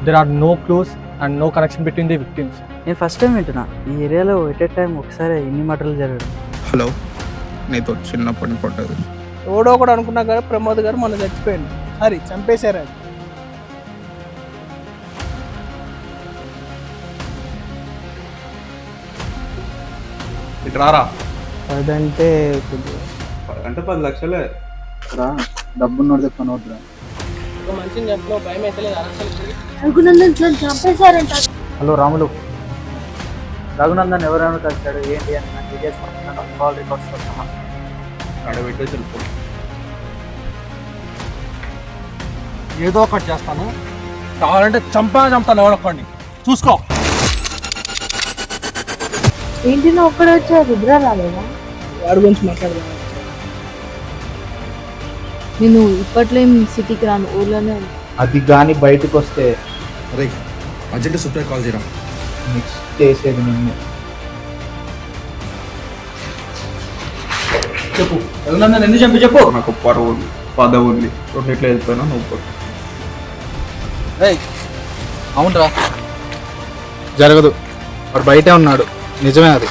There are no clues and no connection between the victims. నేను first time వింటున్నా ఈ ఏరియాలో ఎట్ ఏ టైం ఒకసారి ఇన్ని మటర్లు జరగడం. హలో, నీతో చిన్నప్పటి కొట్టదు. ఎవడో ఒకడు అనుకున్నా కదా ప్రమోద్ గారు మొన్న చచ్చిపోయింది. సారీ, చంపేశారు. అది ఇటు రారా. అదంటే కొద్దిగా అంటే 10 లక్షలే రా, డబ్బున్నోడు చెప్పని వద్దురా. ఒక మనిషిని చంపిన భయం అయితే లేదు. రఘునందన్ సార్ చంపేశారంట. హలో రాములు, రఘునందన్ ఎవరైనా కలిసాడు ఏంటి అని నాకు డీటెయిల్స్ పంపుతున్నాను. కాల్ రికార్డ్స్ వస్తున్నా. ఆడబెట్టే తెలుపు. ఏదో ఒకటి చేస్తాను, కావాలంటే చంపుతాను ఎవడొక్కడిని, చూసుకో. ఏంటి నా ఒక్కడే వచ్చా, రుద్ర రాలేదా? వాడి గురించి మాట్లాడదాం. నేను ఇప్పట్లో ఏం సిటీకి రాను, ఊర్లోనే ఉన్నా. అది కానీ బయటకు వస్తే అరే అర్జెంట్ సూపర్ కాల్ చేయరా. నెక్స్ట్ చేసేది నిన్ను. చెప్పు, రఘునందన్ ఎందుకు చంపి చెప్పు. నాకు పరువు ఉంది, పదవి ఉంది, రెండిట్లో వెళ్ళిపోయినా నువ్వు. అవునరా, జరగదు, వాడు బయటే ఉన్నాడు, నిజమే అది.